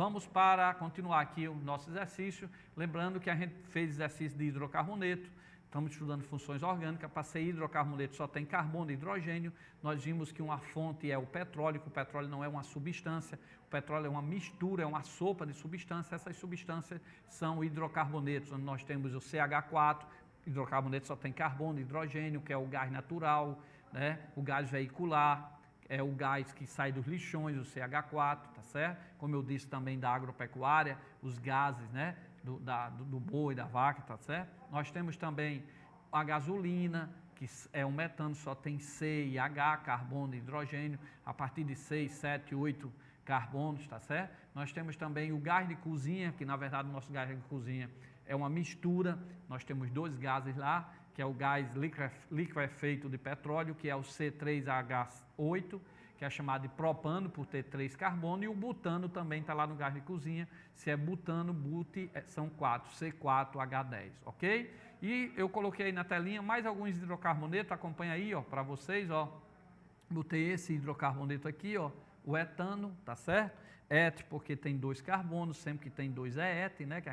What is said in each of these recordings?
vamos para continuar aqui o nosso exercício, lembrando que a gente fez exercício de hidrocarboneto, estamos estudando funções orgânicas. Para ser hidrocarboneto só tem carbono e hidrogênio. Nós vimos que uma fonte é o petróleo, que o petróleo não é uma substância, o petróleo é uma mistura, é uma sopa de substâncias. Essas substâncias são hidrocarbonetos, onde nós temos o CH4, hidrocarboneto só tem carbono e hidrogênio, que é o gás natural, né? O gás veicular, é o gás que sai dos lixões, o CH4, tá certo? Como eu disse também da agropecuária, os gases, né? Do boi, da vaca, tá certo? Nós temos também a gasolina, que é um metano, só tem C e H, carbono e hidrogênio, a partir de 6, 7, 8 carbonos, tá certo? Nós temos também o gás de cozinha, que na verdade o nosso gás de cozinha é uma mistura, nós temos dois gases lá, que é o gás liquefeito de petróleo, que é o C3H8, que é chamado de propano, por ter 3 carbonos, e o butano também está lá no gás de cozinha. Se é butano, são 4, C4H10, ok? E eu coloquei aí na telinha mais alguns hidrocarbonetos, acompanha aí, ó, para vocês, ó. Botei esse hidrocarboneto aqui, ó, o etano, tá certo? Et, porque tem 2 carbonos, sempre que tem 2 é et, né? Que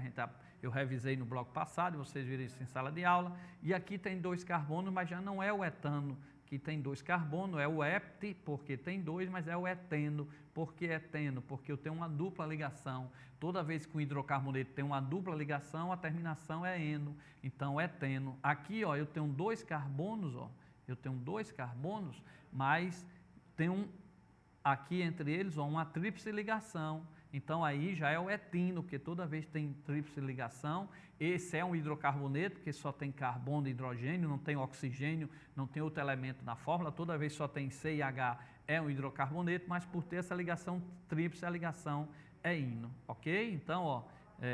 eu revisei no bloco passado, vocês viram isso em sala de aula. E aqui tem 2 carbonos, mas já não é o etano, que tem 2 carbonos, é o hept, porque tem 2, mas é o eteno. Por que eteno? Porque eu tenho uma dupla ligação. Toda vez que o hidrocarboneto tem uma dupla ligação, a terminação é eno, então eteno. Aqui, ó, eu tenho 2 carbonos, ó, eu tenho 2 carbonos, mas tem aqui entre eles, ó, uma tríplice ligação. Então aí já é o etino, porque toda vez tem tríplice ligação. Esse é um hidrocarboneto, porque só tem carbono e hidrogênio, não tem oxigênio, não tem outro elemento na fórmula. Toda vez só tem C e H, é um hidrocarboneto, mas por ter essa ligação tríplice, a ligação é ino, ok? Então, ó,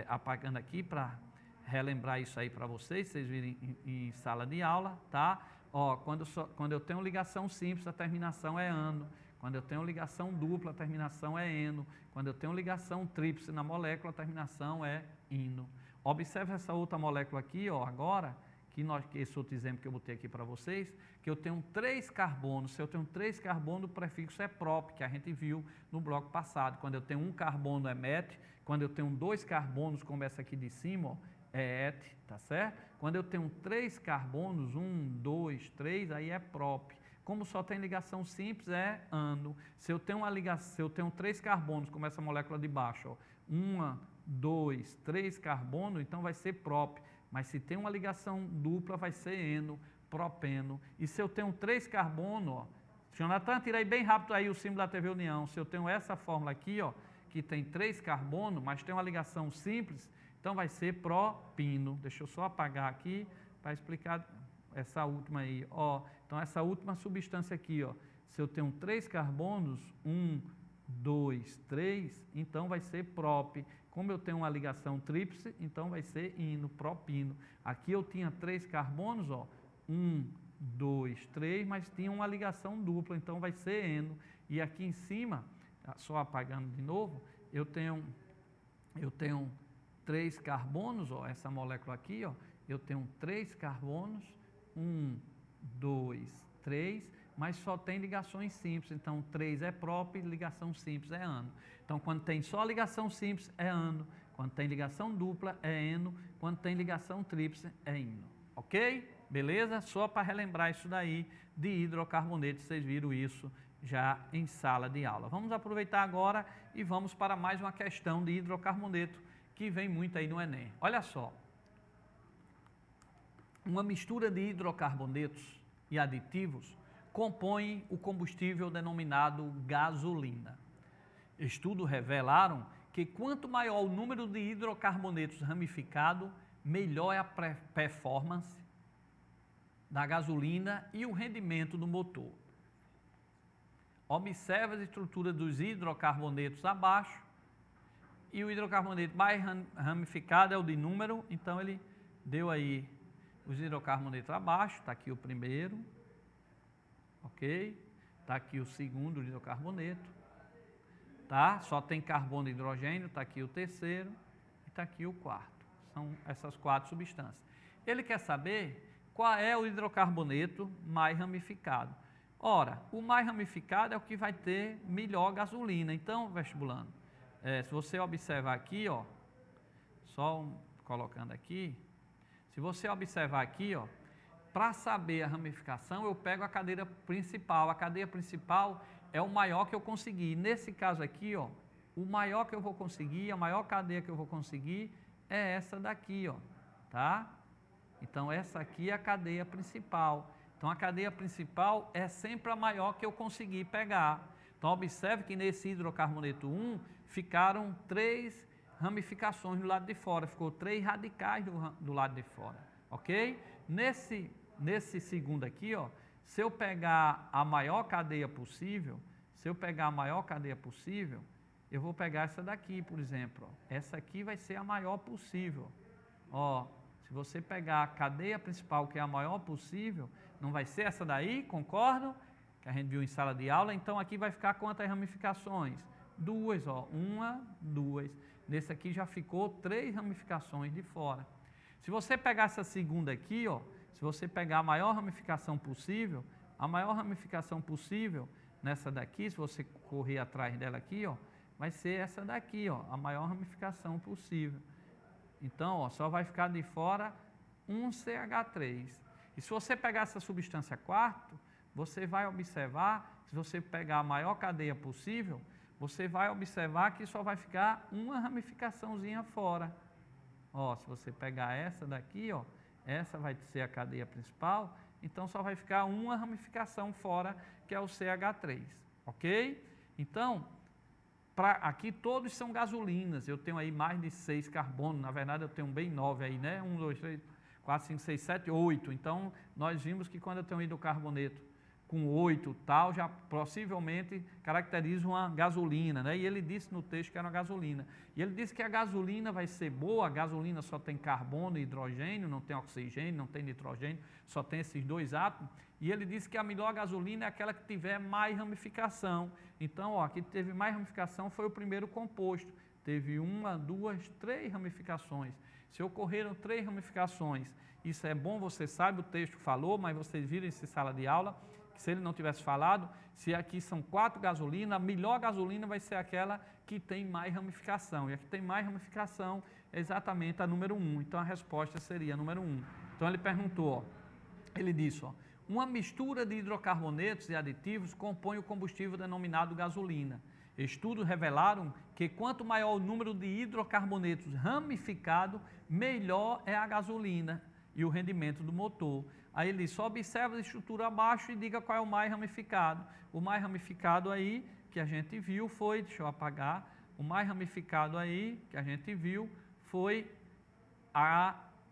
apagando aqui para relembrar isso aí para vocês virem em sala de aula, tá? Ó, quando eu tenho ligação simples, a terminação é ano. Quando eu tenho ligação dupla, a terminação é eno. Quando eu tenho ligação tríplice na molécula, a terminação é ino. Observe essa outra molécula aqui, ó, agora, que esse outro exemplo que eu botei aqui para vocês, que eu tenho 3 carbonos. Se eu tenho 3 carbonos, o prefixo é prop, que a gente viu no bloco passado. Quando eu tenho 1 carbono é met, quando eu tenho 2 carbonos, como essa aqui de cima, ó, é et, tá certo? Quando eu tenho 3 carbonos, 1, 2, 3, aí é prop. Como só tem ligação simples, é ano. Se eu tenho 3 carbonos, como essa molécula de baixo, ó, 1, 2, 3 carbonos, então vai ser prop. Mas se tem uma ligação dupla, vai ser eno, propeno. E se eu tenho 3 carbonos, ó, Jonathan, tira aí bem rápido aí o símbolo da TV União. Se eu tenho essa fórmula aqui, ó, que tem 3 carbonos, mas tem uma ligação simples, então vai ser propino. Deixa eu só apagar aqui para explicar essa última aí, ó. Então, essa última substância aqui, ó, se eu tenho 3 carbonos, 1, 2, 3, então vai ser prop. Como eu tenho uma ligação tríplice, então vai ser ino, propino. Aqui eu tinha 3 carbonos, ó, 1, 2, 3, mas tinha uma ligação dupla, então vai ser eno. E aqui em cima, só apagando de novo, eu tenho 3 carbonos, ó, essa molécula aqui, ó, eu tenho 3 carbonos, 1, 2, 3, mas só tem ligações simples, então 3 é prop, ligação simples é ano. Então, quando tem só ligação simples, é ano. Quando tem ligação dupla, é eno. Quando tem ligação tríplice, é ino. Ok? Beleza? Só para relembrar isso daí de hidrocarboneto, vocês viram isso já em sala de aula. Vamos aproveitar agora e vamos para mais uma questão de hidrocarboneto, que vem muito aí no Enem. Olha só. Uma mistura de hidrocarbonetos e aditivos compõe o combustível denominado gasolina. Estudos revelaram que quanto maior o número de hidrocarbonetos ramificados, melhor é a performance da gasolina e o rendimento do motor. Observe as estruturas dos hidrocarbonetos abaixo, e o hidrocarboneto mais ramificado é o de número, então ele deu aí os hidrocarbonetos abaixo, está aqui o primeiro, ok? Está aqui o segundo hidrocarboneto, tá? Só tem carbono e hidrogênio, está aqui o terceiro, e está aqui o quarto. São essas 4 substâncias. Ele quer saber qual é o hidrocarboneto mais ramificado. Ora, o mais ramificado é o que vai ter melhor gasolina. Então, vestibulando, se você observar aqui, ó, só colocando aqui, se você observar aqui, ó, para saber a ramificação, eu pego a cadeia principal. A cadeia principal é o maior que eu consegui. Nesse caso aqui, ó, o maior que eu vou conseguir, a maior cadeia que eu vou conseguir é essa daqui, ó, tá? Então, essa aqui é a cadeia principal. Então, a cadeia principal é sempre a maior que eu consegui pegar. Então, observe que nesse hidrocarboneto 1, ficaram 3 ramificações do lado de fora, ficou 3 radicais do lado de fora, ok? Nesse segundo aqui, ó, se eu pegar a maior cadeia possível, eu vou pegar essa daqui, por exemplo, ó. Essa aqui vai ser a maior possível, ó. Se você pegar a cadeia principal, que é a maior possível, não vai ser essa daí, concordam? Que a gente viu em sala de aula. Então, aqui vai ficar quantas ramificações? 2, ó. 1, 2. Nesse aqui já ficou 3 ramificações de fora. Se você pegar essa segunda aqui, ó, se você pegar a maior ramificação possível, nessa daqui, se você correr atrás dela aqui, ó, vai ser essa daqui, ó, a maior ramificação possível. Então, ó, só vai ficar de fora um CH3. E se você pegar essa substância quarto, você vai observar, se você pegar a maior cadeia possível, você vai observar que só vai ficar uma ramificaçãozinha fora. Ó, se você pegar essa daqui, ó, essa vai ser a cadeia principal, então só vai ficar uma ramificação fora, que é o CH3, ok? Então, aqui todos são gasolinas, eu tenho aí mais de 6 carbonos, na verdade eu tenho bem 9 aí, né? 1, 2, 3, 4, 5, 6, 7, 8. Então, nós vimos que quando eu tenho hidrocarboneto com 8 tal, já possivelmente caracteriza uma gasolina, né? E ele disse no texto que era uma gasolina. E ele disse que a gasolina vai ser boa, a gasolina só tem carbono e hidrogênio, não tem oxigênio, não tem nitrogênio, só tem esses 2 átomos. E ele disse que a melhor gasolina é aquela que tiver mais ramificação. Então, ó, aqui teve mais ramificação, foi o primeiro composto. Teve 1, 2, 3 ramificações. Se ocorreram 3 ramificações, isso é bom, você sabe, o texto falou, mas vocês viram em sala de aula, que se ele não tivesse falado, se aqui são 4 gasolinas, a melhor gasolina vai ser aquela que tem mais ramificação. E a que tem mais ramificação é exatamente a número 1. Então, a resposta seria a número 1. Então, ele perguntou, ó, ele disse, ó, uma mistura de hidrocarbonetos e aditivos compõe o combustível denominado gasolina. Estudos revelaram que quanto maior o número de hidrocarbonetos ramificado, melhor é a gasolina e o rendimento do motor. Aí ele só observa a estrutura abaixo e diga qual é o mais ramificado. O mais ramificado aí que a gente viu foi, deixa eu apagar, o mais ramificado aí que a gente viu foi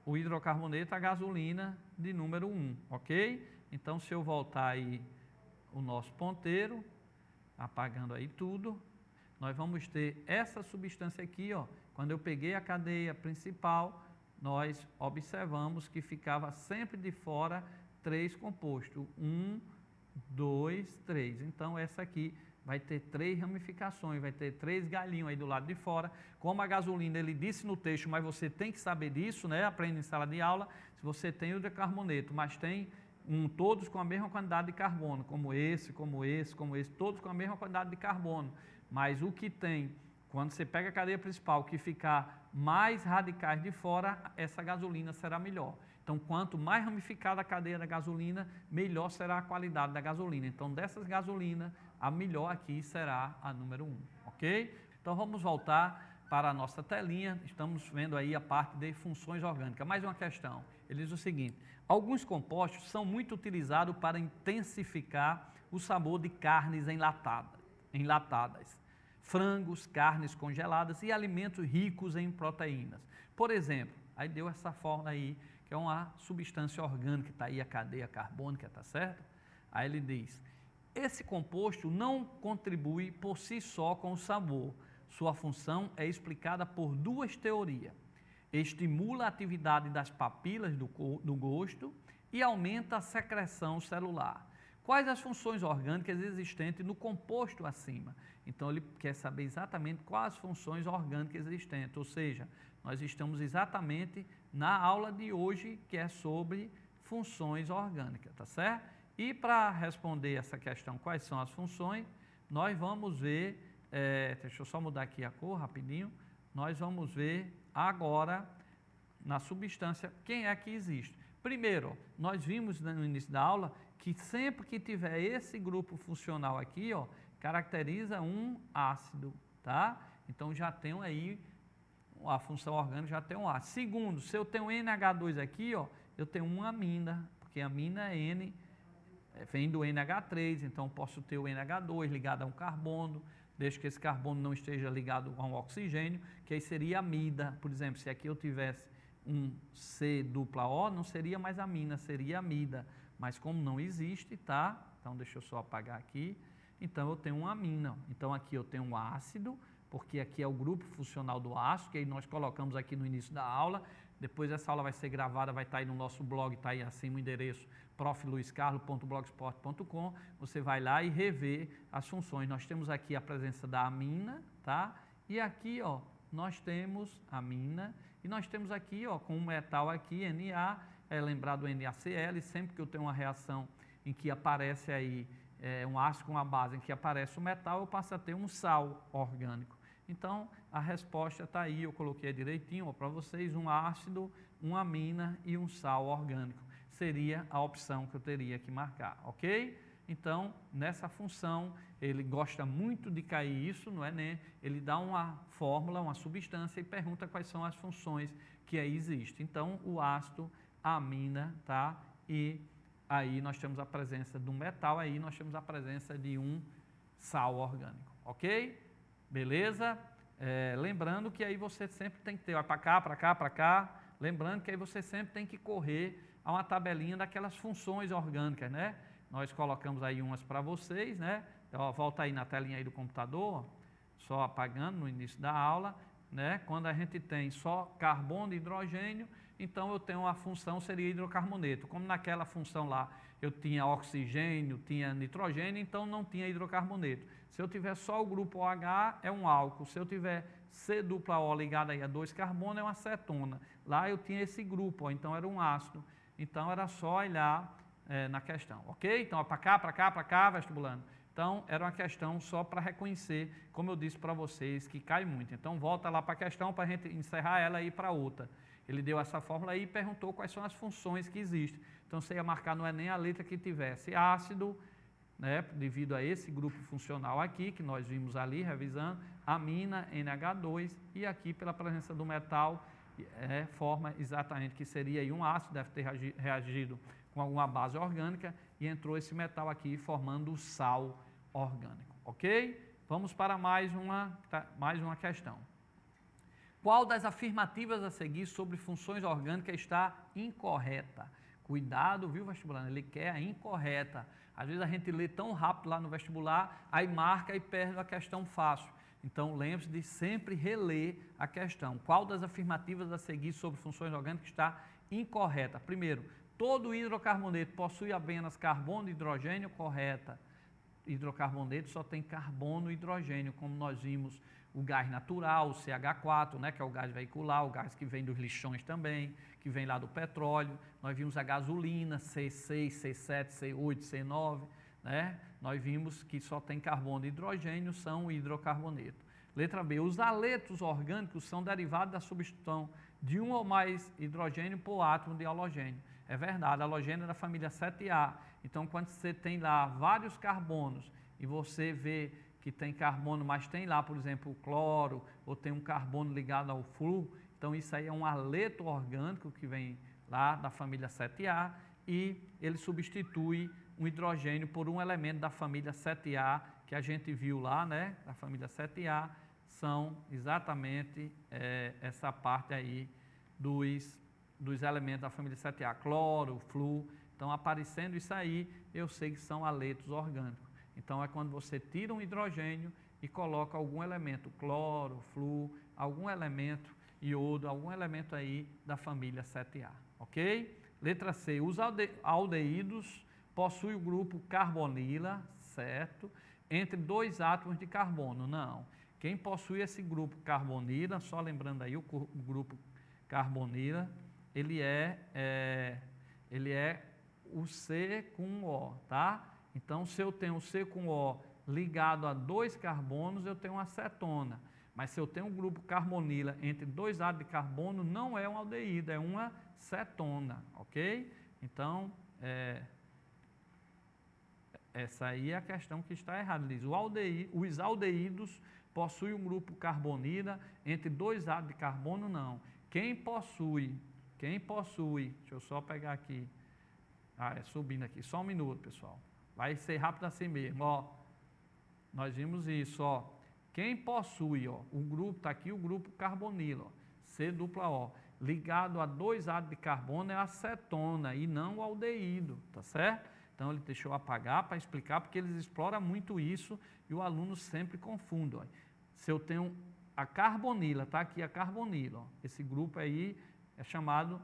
o hidrocarboneto, a gasolina de número 1, ok? Então, se eu voltar aí o nosso ponteiro, apagando aí tudo, nós vamos ter essa substância aqui, ó. Quando eu peguei a cadeia principal, nós observamos que ficava sempre de fora 3 compostos. 1, 2, 3. Então, essa aqui vai ter 3 ramificações, vai ter 3 galinhos aí do lado de fora. Como a gasolina, ele disse no texto, mas você tem que saber disso, né? Aprende em sala de aula. Se você tem o hidrocarboneto, mas tem todos com a mesma quantidade de carbono, como esse, todos com a mesma quantidade de carbono. Mas o que tem, quando você pega a cadeia principal, que ficar mais radicais de fora, essa gasolina será melhor. Então, quanto mais ramificada a cadeia da gasolina, melhor será a qualidade da gasolina. Então, dessas gasolinas, a melhor aqui será a número 1, ok? Então, vamos voltar para a nossa telinha. Estamos vendo aí a parte de funções orgânicas. Mais uma questão. Ele diz o seguinte: alguns compostos são muito utilizados para intensificar o sabor de carnes enlatadas, frangos, carnes congeladas e alimentos ricos em proteínas. Por exemplo, aí deu essa fórmula aí, que é uma substância orgânica, está aí a cadeia carbônica, tá certo? Aí ele diz, esse composto não contribui por si só com o sabor. Sua função é explicada por 2 teorias. Estimula a atividade das papilas do gosto e aumenta a secreção celular. Quais as funções orgânicas existentes no composto acima? Então, ele quer saber exatamente quais as funções orgânicas existentes, ou seja, nós estamos exatamente na aula de hoje, que é sobre funções orgânicas, tá certo? E para responder essa questão, quais são as funções, nós vamos ver deixa eu só mudar aqui a cor rapidinho, nós vamos ver agora na substância quem é que existe. Primeiro, nós vimos no início da aula que sempre que tiver esse grupo funcional aqui, ó, caracteriza um ácido, tá? Então já tem aí a função orgânica, já tem um ácido. Segundo, se eu tenho NH2 aqui, ó, eu tenho uma amina, porque a amina N vem do NH3, então posso ter o NH2 ligado a um carbono, desde que esse carbono não esteja ligado a um oxigênio, que aí seria amida. Por exemplo, se aqui eu tivesse um C dupla O, não seria mais amina, seria amida. Mas como não existe, tá? Então deixa eu só apagar aqui. Então eu tenho uma amina. Então aqui eu tenho um ácido, porque aqui é o grupo funcional do ácido, que aí nós colocamos aqui no início da aula. Depois essa aula vai ser gravada, vai estar aí no nosso blog, está aí acima o endereço profluiscarlo.blogspot.com. Você vai lá e rever as funções. Nós temos aqui a presença da amina, tá? E aqui, ó, nós temos amina e nós temos aqui, ó, com um metal aqui, Na, lembrar do NaCl, sempre que eu tenho uma reação em que aparece aí um ácido com uma base em que aparece o metal, eu passo a ter um sal orgânico. Então, a resposta está aí, eu coloquei direitinho para vocês, um ácido, uma amina e um sal orgânico. Seria a opção que eu teria que marcar, ok? Então, nessa função, ele gosta muito de cair isso no Enem, ele dá uma fórmula, uma substância e pergunta quais são as funções que aí existem. Então, o ácido, a amina, tá? E aí nós temos a presença de um metal, aí nós temos a presença de um sal orgânico, ok? Beleza? Lembrando que aí você sempre tem que ter, vai para cá, para cá, para cá, lembrando que aí você sempre tem que correr a uma tabelinha daquelas funções orgânicas, né? Nós colocamos aí umas para vocês, né? Então, volta aí na telinha aí do computador, só apagando no início da aula, né? Quando a gente tem só carbono e hidrogênio, então eu tenho a função, seria hidrocarboneto. Como naquela função lá eu tinha oxigênio, tinha nitrogênio, então não tinha hidrocarboneto. Se eu tiver só o grupo OH, é um álcool. Se eu tiver C dupla O ligado aí a 2 carbono, é uma cetona. Lá eu tinha esse grupo, ó, então era um ácido. Então era só olhar na questão, ok? Então, para cá, para cá, para cá, vestibulando. Então, era uma questão só para reconhecer, como eu disse para vocês, que cai muito. Então, volta lá para a questão para a gente encerrar ela e ir para outra. Ele deu essa fórmula aí e perguntou quais são as funções que existem. Então, você ia marcar no Enem a letra que tivesse ácido, né, devido a esse grupo funcional aqui, que nós vimos ali, revisando, amina, NH2, e aqui, pela presença do metal, forma exatamente que seria aí um ácido, deve ter reagido com alguma base orgânica, e entrou esse metal aqui formando o sal orgânico, ok? Vamos para mais uma questão. Qual das afirmativas a seguir sobre funções orgânicas está incorreta? Cuidado, viu, vestibulando? Ele quer a incorreta. Às vezes a gente lê tão rápido lá no vestibular, aí marca e perde a questão fácil. Então, lembre-se de sempre reler a questão. Qual das afirmativas a seguir sobre funções orgânicas está incorreta? Primeiro, todo hidrocarboneto possui apenas carbono e hidrogênio? Correta. Hidrocarboneto só tem carbono e hidrogênio, como nós vimos o gás natural, o CH4, né, que é o gás veicular, o gás que vem dos lixões também, que vem lá do petróleo. Nós vimos a gasolina, C6, C7, C8, C9, né? Nós vimos que só tem carbono e hidrogênio, são hidrocarboneto. Letra B, os haletos orgânicos são derivados da substituição de um ou mais hidrogênio por átomo de halogênio. É verdade, halogênio é da família 7A. Então, quando você tem lá vários carbonos e você vê que tem carbono, mas tem lá, por exemplo, o cloro, ou tem um carbono ligado ao flúor, então isso aí é um haleto orgânico que vem lá da família 7A e ele substitui um hidrogênio por um elemento da família 7A que a gente viu lá, né, da família 7A, são exatamente essa parte aí dos elementos da família 7A, cloro, flúor. Então, aparecendo isso aí, eu sei que são haletos orgânicos. Então, é quando você tira um hidrogênio e coloca algum elemento, cloro, flúor, algum elemento, iodo, algum elemento aí da família 7A, ok? Letra C, os aldeídos possuem o grupo carbonila, certo? Entre dois átomos de carbono, não. Quem possui esse grupo carbonila, só lembrando aí o grupo carbonila, ele é o C com O, tá? Então, se eu tenho o C com O ligado a 2 carbonos, eu tenho uma cetona. Mas se eu tenho um grupo carbonila entre 2 átomos de carbono, não é um aldeído, é uma cetona, ok? Então, essa aí é a questão que está errada. Diz, os aldeídos possuem um grupo carbonila entre 2 átomos de carbono, não. Quem possui, deixa eu só pegar aqui, subindo aqui, só um minuto, pessoal. Vai ser rápido assim mesmo, ó. Nós vimos isso, ó. Quem possui, ó, o grupo, está aqui o grupo carbonila, ó, C-O, ligado a 2 átomos de carbono é a cetona e não o aldeído, tá certo? Então ele deixou apagar para explicar, porque eles exploram muito isso e o aluno sempre confunde, ó. Se eu tenho a carbonila, tá aqui a carbonila, ó, esse grupo aí é chamado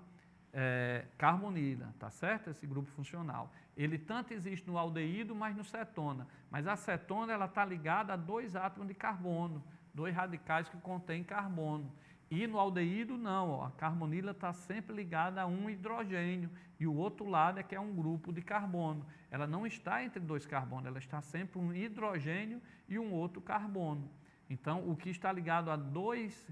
carbonila, tá certo? Esse grupo funcional. Ele tanto existe no aldeído, mas no cetona. Mas a cetona, ela está ligada a 2 átomos de carbono, 2 radicais que contêm carbono. E no aldeído, não, ó, a carbonila está sempre ligada a um hidrogênio, e o outro lado é que é um grupo de carbono. Ela não está entre 2 carbonos, ela está sempre um hidrogênio e um outro carbono. Então, o que está ligado a dois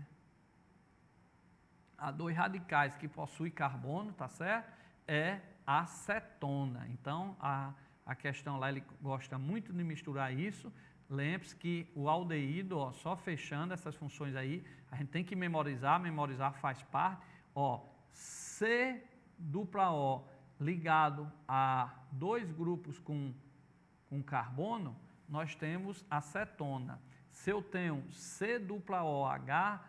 radicais que possuem carbono, tá certo? É a cetona. Então, a questão lá, ele gosta muito de misturar isso. Lembre-se que o aldeído, ó, só fechando essas funções aí, a gente tem que memorizar faz parte. Ó, C-O ligado a 2 grupos com carbono, nós temos a cetona. Se eu tenho C-OH,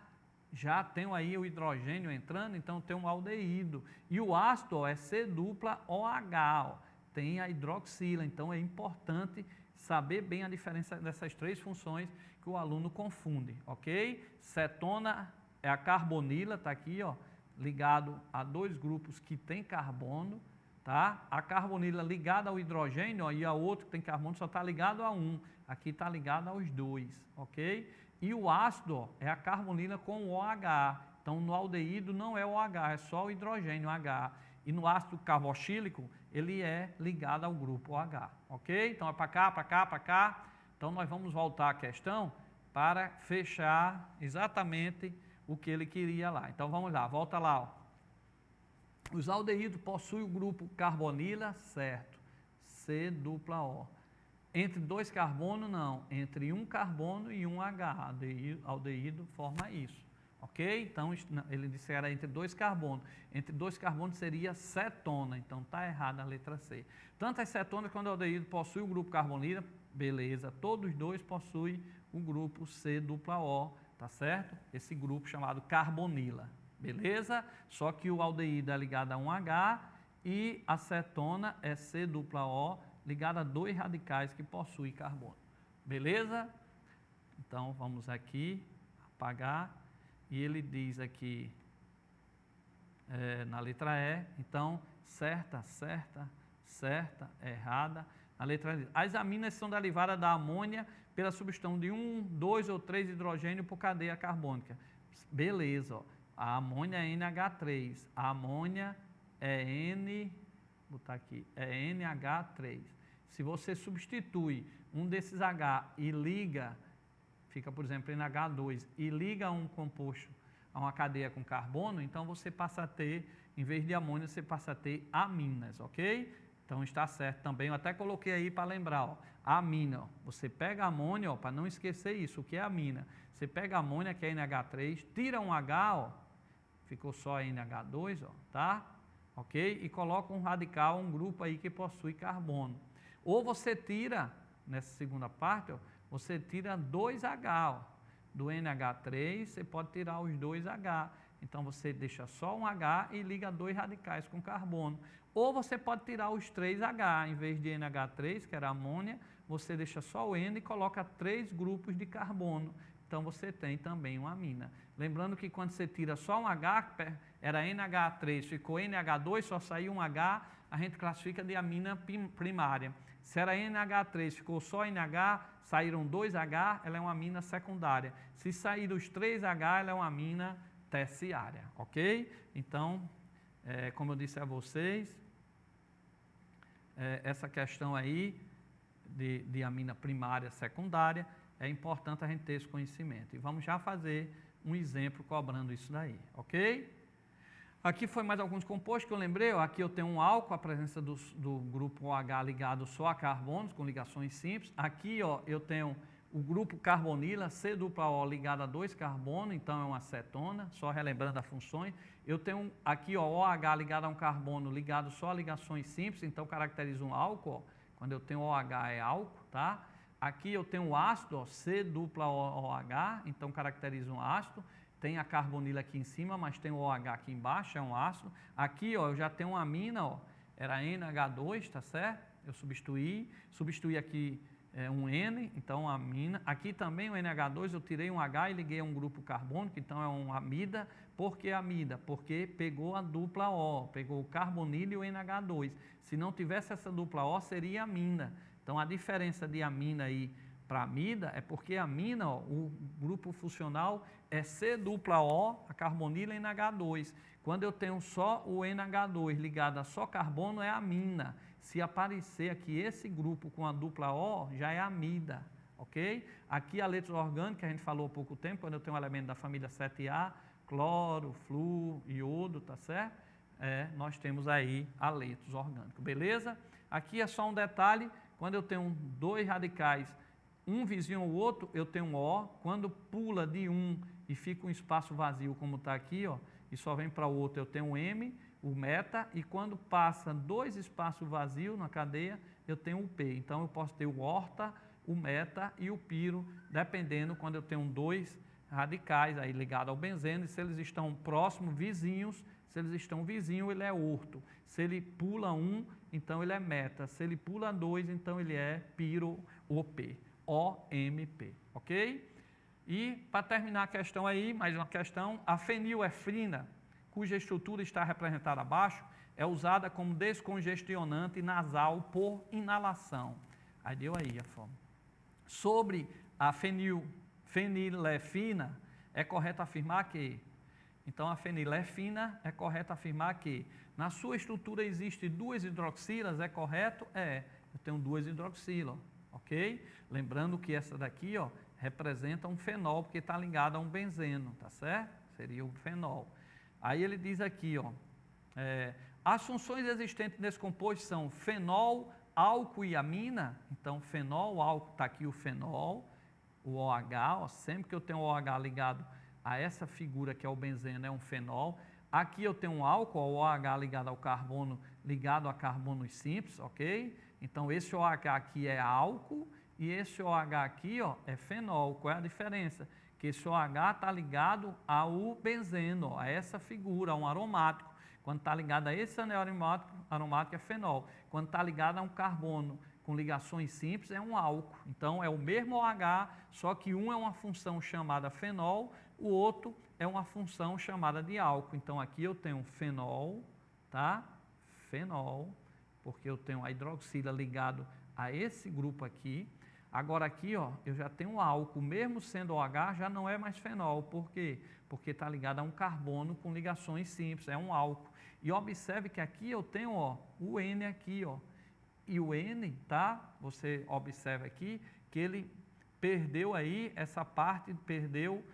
já tenho aí o hidrogênio entrando, então tem um aldeído. E o ácido, ó, é C-OH, ó, tem a hidroxila. Então é importante saber bem a diferença dessas 3 funções que o aluno confunde, ok? Cetona é a carbonila, está aqui, ó, ligado a 2 grupos que tem carbono, tá? A carbonila ligada ao hidrogênio, ó, e a outro que tem carbono só está ligado a um. Aqui está ligado aos 2, ok? E o ácido, ó, é a carbonila com o OH. Então, no aldeído não é o OH, é só o hidrogênio H. E no ácido carboxílico, ele é ligado ao grupo OH, ok? Então, é para cá, para cá, para cá. Então, nós vamos voltar à questão para fechar exatamente o que ele queria lá. Então, vamos lá, volta lá, ó. Os aldeídos possuem o grupo carbonila, certo? C-O. Entre 2 carbonos, não. Entre um carbono e um H. Aldeído forma isso. Ok? Então, ele disse que era entre 2 carbonos. Entre 2 carbonos seria cetona. Então, está errada a letra C. Tanto as cetonas quanto o aldeído possuem o grupo carbonila, beleza. Todos 2 possuem o grupo C-O, tá certo? Esse grupo chamado carbonila. Beleza? Só que o aldeído é ligado a um H e a cetona é C-O, ligada a 2 radicais que possuem carbono. Beleza? Então, vamos aqui, apagar. E ele diz aqui, na letra E, então, certa, errada. Na letra E, as aminas são derivadas da amônia pela substituição de 1, 2 ou 3 hidrogênio por cadeia carbônica. Beleza, ó. A amônia é NH3, a amônia é botar aqui, é NH3. Se você substitui um desses H e liga, fica, por exemplo, NH2, e liga um composto a uma cadeia com carbono, então você passa a ter, em vez de amônia, você passa a ter aminas, ok? Então está certo também, eu até coloquei aí para lembrar, ó, a amina, ó, você pega a amônia, para não esquecer isso, o que é amina? Você pega a amônia, que é NH3, tira um H, ó, ficou só NH2, ó, tá? Ok? E coloca um radical, um grupo aí que possui carbono. Ou você tira, nessa segunda parte, ó, você tira 2H, ó, do NH3, você pode tirar os 2H. Então, você deixa só um H e liga 2 radicais com carbono. Ou você pode tirar os 3H, em vez de NH3, que era amônia, você deixa só o N e coloca 3 grupos de carbono. Então, você tem também uma amina. Lembrando que quando você tira só um H, era NH3, ficou NH2, só saiu um H, a gente classifica de amina primária. Se era NH3, ficou só NH, saíram 2H, ela é uma amina secundária. Se saíram os 3H, ela é uma amina terciária, ok? Então, como eu disse a vocês, essa questão aí, de amina primária, secundária, é importante a gente ter esse conhecimento. E vamos já fazer um exemplo cobrando isso daí, ok? Aqui foi mais alguns compostos que eu lembrei, ó, aqui eu tenho um álcool, a presença do grupo OH ligado só a carbonos, com ligações simples. Aqui ó, eu tenho o grupo carbonila, C-O ligado a 2 carbonos, então é uma acetona, só relembrando as funções. Eu tenho aqui ó, OH ligado a um carbono, ligado só a ligações simples, então caracteriza um álcool, ó. Quando eu tenho OH é álcool, tá? Aqui eu tenho o ácido, ó, C-OH, então caracteriza um ácido. Tem a carbonila aqui em cima, mas tem o OH aqui embaixo, é um ácido. Aqui, ó, eu já tenho uma amina, ó, era NH2, tá certo? Eu substituí aqui um N, então amina. Aqui também o NH2, eu tirei um H e liguei a um grupo carbônico, então é um amida. Por que amida? Porque pegou a dupla O, pegou o carbonilo e o NH2. Se não tivesse essa dupla O, seria amina. Então a diferença de amina aí para amida é porque a amina, ó, o grupo funcional é C-O, a carbonila e NH2. Quando eu tenho só o NH2 ligado a só carbono, é amina. Se aparecer aqui esse grupo com a dupla O, já é amida, ok? Aqui a letra orgânica, a gente falou há pouco tempo, quando eu tenho um elemento da família 7A, cloro, flúor, iodo, tá certo? Nós temos aí aletos orgânicos, beleza? Aqui é só um detalhe, quando eu tenho dois radicais, um vizinho ao outro, eu tenho um O, quando pula de um e fica um espaço vazio, como está aqui, ó, e só vem para o outro, eu tenho um M, o meta, e quando passa dois espaços vazios na cadeia, eu tenho o P. Então, eu posso ter o orta, o meta e o piro, dependendo quando eu tenho dois radicais aí ligados ao benzeno, e se eles estão próximos, vizinhos, se eles estão vizinhos, ele é orto. Se ele pula um, então ele é meta. Se ele pula dois, então ele é piro ou P. OMP, ok? E, para terminar a questão aí, mais uma questão, a fenilefrina, cuja estrutura está representada abaixo, é usada como descongestionante nasal por inalação. Aí deu aí a forma. Sobre a fenilefrina, é correto afirmar que, então a fenilefrina é correto afirmar que, na sua estrutura existe duas hidroxilas, é correto? Eu tenho duas hidroxilas, ok? Lembrando que essa daqui, ó, representa um fenol, porque está ligado a um benzeno, tá certo? Seria o fenol. Aí ele diz aqui, ó, as funções existentes nesse composto são fenol, álcool e amina. Então, fenol, álcool, está aqui o fenol, o OH, ó, sempre que eu tenho o OH ligado a essa figura que é o benzeno, é um fenol. Aqui eu tenho um álcool, o OH ligado ao carbono, ligado a carbonos simples, ok? Então, esse OH aqui é álcool e esse OH aqui, ó, é fenol. Qual é a diferença? Que esse OH está ligado ao benzeno, ó, a essa figura, a um aromático. Quando está ligado a esse anel aromático é fenol. Quando está ligado a um carbono com ligações simples, é um álcool. Então, é o mesmo OH, só que um é uma função chamada fenol, o outro é uma função chamada de álcool. Então, aqui eu tenho fenol, tá? Fenol, porque eu tenho a hidroxila ligado a esse grupo aqui. Agora aqui, ó, eu já tenho álcool, mesmo sendo OH, já não é mais fenol. Por quê? Porque está ligado a um carbono com ligações simples, é um álcool. E observe que aqui eu tenho, ó, o N aqui, ó. E o N, tá? Você observa aqui que ele perdeu aí essa parte, perdeu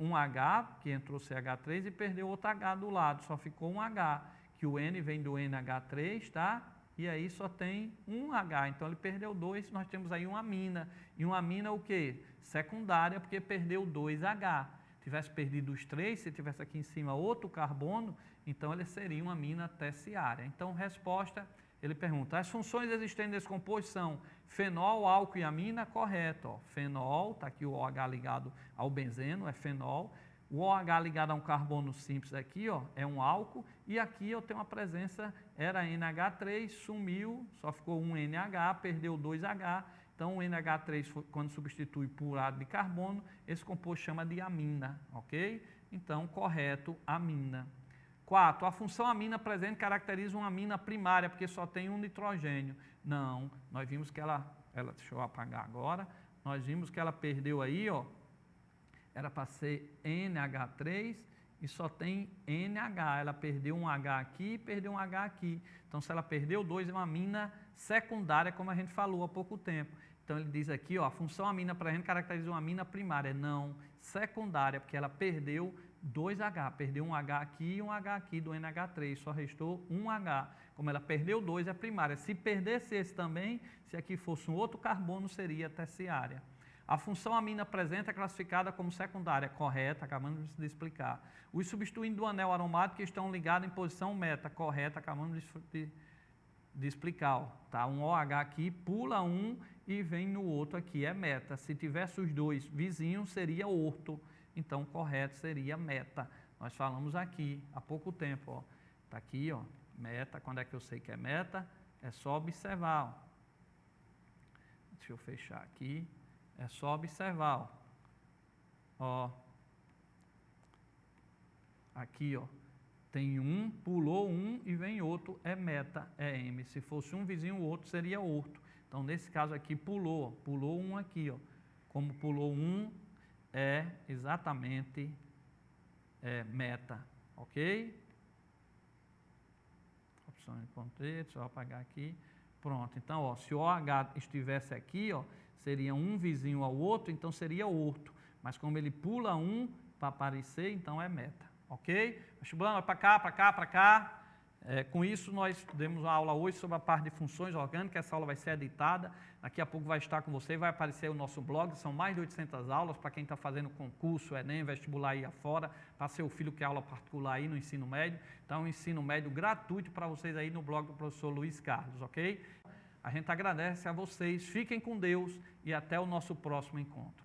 um H, que entrou CH3, e perdeu outro H do lado, só ficou um H, que o N vem do NH3, tá? E aí só tem um H, então ele perdeu dois, nós temos aí uma amina. E uma amina o quê? Secundária, porque perdeu 2H. Tivesse perdido os três, se tivesse aqui em cima outro carbono, então ele seria uma amina terciária. Então, resposta, ele pergunta, as funções existentes nesse composto são fenol, álcool e amina? Correto, ó. Fenol, está aqui o OH ligado ao benzeno, é fenol. O OH ligado a um carbono simples aqui, ó, é um álcool, e aqui eu tenho uma presença, era NH3, sumiu, só ficou um NH, perdeu 2H, então o NH3, quando substitui por ácido de carbono, esse composto chama de amina, ok? Então, correto, amina. 4. A função amina presente caracteriza uma amina primária, porque só tem um nitrogênio. Não, nós vimos que ela deixa eu apagar agora, nós vimos que ela perdeu aí, ó, era para ser NH3 e só tem NH. Ela perdeu um H aqui e perdeu um H aqui. Então, se ela perdeu 2, é uma amina secundária, como a gente falou há pouco tempo. Então, ele diz aqui, ó, a função amina para a gente caracteriza uma amina primária. Não, secundária, porque ela perdeu 2H. Perdeu um H aqui e um H aqui do NH3. Só restou um H. Como ela perdeu 2, é primária. Se perdesse esse também, se aqui fosse um outro carbono, seria terciária. A função amina presente é classificada como secundária. Correta, acabamos de explicar. Os substituintes do anel aromático estão ligados em posição meta. Correta, acabamos de explicar. Ó. Tá? Um OH aqui, pula um e vem no outro aqui, é meta. Se tivesse os dois vizinhos, seria orto. Então, correto seria meta. Nós falamos aqui há pouco tempo. Está aqui, ó, meta. Quando é que eu sei que é meta? É só observar. Ó. Deixa eu fechar aqui. É só observar. Ó. Aqui, ó. Tem um, pulou um e vem outro, é meta, é M. Se fosse um vizinho, o outro seria orto. Então, nesse caso aqui, pulou um aqui, ó. Como pulou um, é exatamente meta, ok? Opção encontrei, deixa eu apagar aqui. Pronto, então, ó, se o OH estivesse aqui, ó, seria um vizinho ao outro, então seria orto. Mas como ele pula um para aparecer, então é meta, ok? Vestibulando, para cá, para cá, para cá. Com isso, nós demos uma aula hoje sobre a parte de funções orgânicas. Essa aula vai ser editada. Daqui a pouco vai estar com você, vai aparecer o nosso blog. São mais de 800 aulas para quem está fazendo concurso, Enem, vestibular aí afora, para seu filho que é aula particular aí no ensino médio. Então, um ensino médio gratuito para vocês aí no blog do professor Luiz Carlos, ok? A gente agradece a vocês, fiquem com Deus e até o nosso próximo encontro.